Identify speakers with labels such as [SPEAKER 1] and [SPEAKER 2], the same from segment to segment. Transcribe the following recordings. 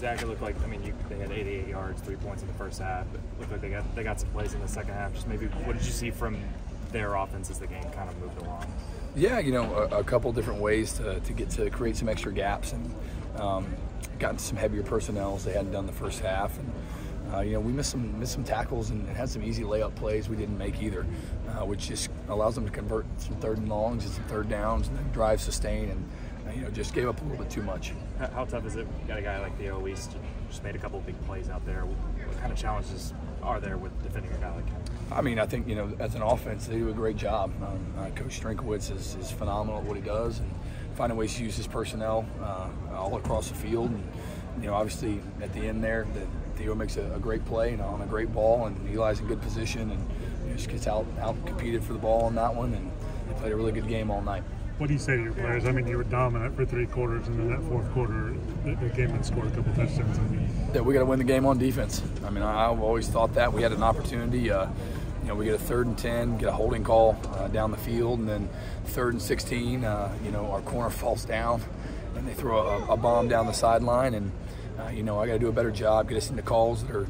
[SPEAKER 1] Zach, it looked like, I mean, they had 88 yards, 3 points in the first half. It looked like they got some plays in the second half. Just maybe, what did you see from their offense as the game kind of moved along?
[SPEAKER 2] Yeah, a couple different ways to get to create some extra gaps, and gotten some heavier personnels they hadn't done the first half. And we missed some tackles and had some easy layup plays we didn't make either, which just allows them to convert some third and longs and some third downs and then drive, sustain, and just gave up a little bit too much.
[SPEAKER 1] How tough is it? You got a guy like Theo East just made a couple of big plays out there. What kind of challenges are there with defending a guy like him?
[SPEAKER 2] I mean, I think as an offense they do a great job. Coach Strinkowitz is phenomenal at what he does, and finding ways to use his personnel all across the field. And obviously at the end there, Theo makes a great play on a great ball, and Eli's in good position, and just gets out competed for the ball on that one, and they played a really good game all night.
[SPEAKER 3] What do you say to your players? I mean, you were dominant for 3 quarters, and then that fourth quarter, the game had scored a couple touchdowns.
[SPEAKER 2] Yeah, we got to win the game on defense. I mean, I've always thought that. We had an opportunity. We get a 3rd and 10, get a holding call down the field, and then 3rd and 16, our corner falls down, and they throw a bomb down the sideline, and I got to do a better job, get us into calls that are,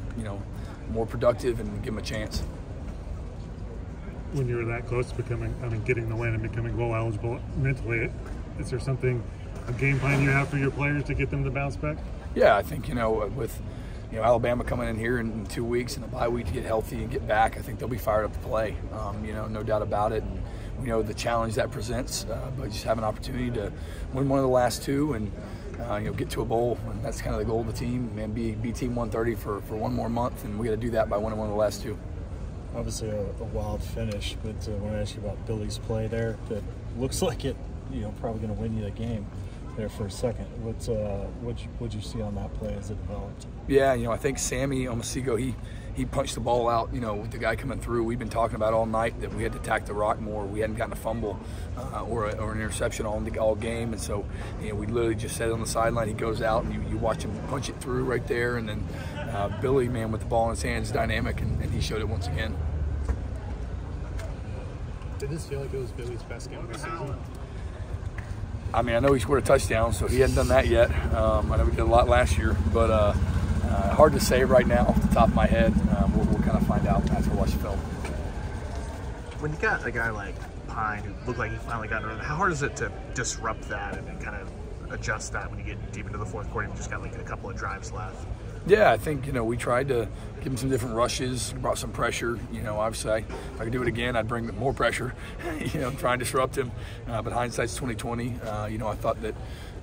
[SPEAKER 2] more productive, and give them a chance.
[SPEAKER 3] When you were that close to getting the win and becoming bowl eligible mentally, is there a game plan you have for your players to get them to bounce back?
[SPEAKER 2] Yeah, I think, with Alabama coming in here in 2 weeks and a bye week to get healthy and get back, I think they'll be fired up to play, no doubt about it. And we know the challenge that presents, but just have an opportunity to win one of the last 2 and get to a bowl, and that's kind of the goal of the team, and be Team 130 for one more month, and we got to do that by winning one of the last 2.
[SPEAKER 4] Obviously a wild finish, but I want to ask you about Billy's play there. That looks like it, probably going to win you the game there for a second. What'd you see on that play as it developed?
[SPEAKER 2] Yeah, I think Sammy Omasigo, he punched the ball out, with the guy coming through. We've been talking about all night that we had to attack the rock more. We hadn't gotten a fumble or an interception all game, and so we literally just set it on the sideline. He goes out, and you watch him punch it through right there, and then Billy, man, with the ball in his hands, dynamic, and he showed it once again.
[SPEAKER 5] Did this feel like it was Billy's best game of the season?
[SPEAKER 2] I mean, I know he scored a touchdown, so he hadn't done that yet. I know he did a lot last year, but hard to say right now off the top of my head. We'll kind of find out after we watch the film.
[SPEAKER 6] When you got a guy like Pine who looked like he finally got rid of it, how hard is it to disrupt that and kind of adjust that when you get deep into the fourth quarter and you just got like a couple of drives left?
[SPEAKER 2] Yeah, I think, we tried to give him some different rushes, brought some pressure. Obviously, if I could do it again, I'd bring more pressure, try and disrupt him. But hindsight's 20/20. I thought that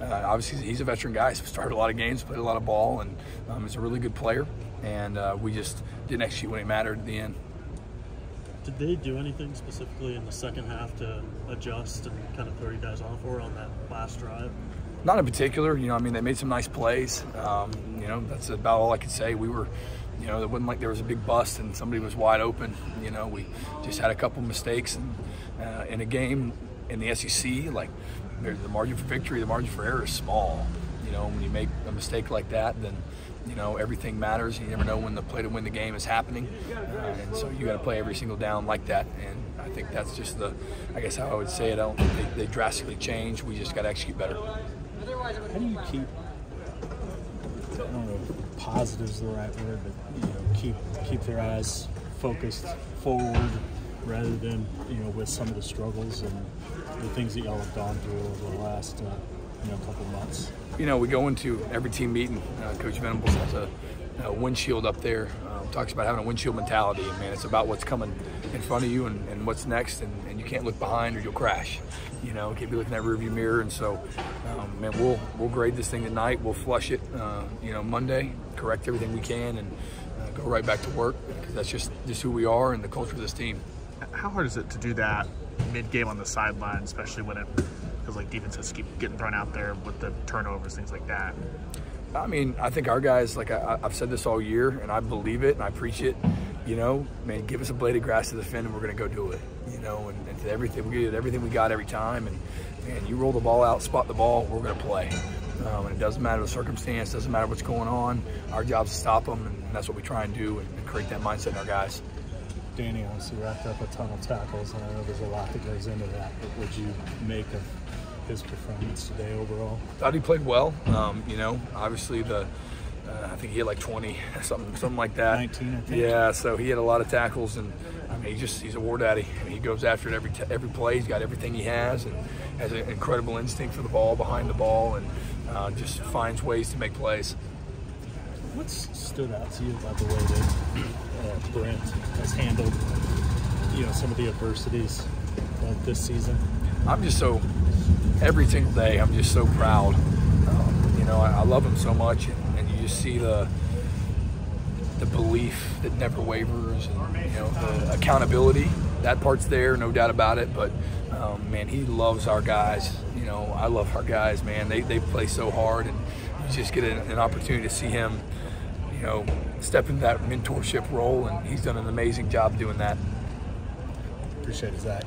[SPEAKER 2] obviously he's a veteran guy. He's started a lot of games, played a lot of ball, and he's a really good player. And we just didn't execute when it mattered at the end.
[SPEAKER 7] Did they do anything specifically in the second half to adjust and kind of throw you guys off or on that last drive?
[SPEAKER 2] Not in particular. They made some nice plays. That's about all I could say. We were, it wasn't like there was a big bust and somebody was wide open. We just had a couple mistakes. And in a game in the SEC, like the margin for victory, the margin for error is small. When you make a mistake like that, then everything matters. You never know when the play to win the game is happening, and so you got to play every single down like that. And I think that's just I guess how I would say it. I don't think they drastically change. We just got to execute better.
[SPEAKER 4] How do you keep, I don't know if positive is the right word, but keep their eyes focused forward rather than with some of the struggles and the things that y'all have gone through over the last couple months?
[SPEAKER 2] We go into every team meeting. Coach Venables has a windshield up there. Talks about having a windshield mentality, and man, it's about what's coming in front of you and what's next, and you can't look behind or you'll crash. You can't be looking at rearview mirror, and so man, we'll grade this thing tonight. We'll flush it, Monday, correct everything we can, and go right back to work, because that's just who we are and the culture of this team.
[SPEAKER 6] How hard is it to do that mid-game on the sideline, especially when it feels like defenses keep getting thrown out there with the turnovers, things like that?
[SPEAKER 2] I mean, I think our guys, like I've said this all year, and I believe it and I preach it. Man, give us a blade of grass to defend, and we're going to go do it. And to everything, we get everything we got every time. And you roll the ball out, spot the ball, we're going to play. And it doesn't matter the circumstance, doesn't matter what's going on. Our job's to stop them, and that's what we try and do, and create that mindset in our guys.
[SPEAKER 4] Danny obviously racked up a ton of tackles, and I know there's a lot that goes into that. What would you make of his performance today overall?
[SPEAKER 2] Thought he played well. Obviously the I think he had like 20, something like that.
[SPEAKER 4] 19, I think.
[SPEAKER 2] Yeah, so he had a lot of tackles, and I mean, he's a war daddy. I mean, he goes after it every play. He's got everything he has, and has an incredible instinct for the ball, behind the ball, and just finds ways to make plays.
[SPEAKER 4] What's stood out to you about the way that Brent has handled, some of the adversities this season?
[SPEAKER 2] I'm just so, every single day, I'm just so proud. I love him so much, and you just see the belief that never wavers, and the accountability. That part's there, no doubt about it. But man, he loves our guys. I love our guys, man. They play so hard, and you just get an opportunity to see him, step into that mentorship role, and he's done an amazing job doing that.
[SPEAKER 4] Appreciate it, Zach.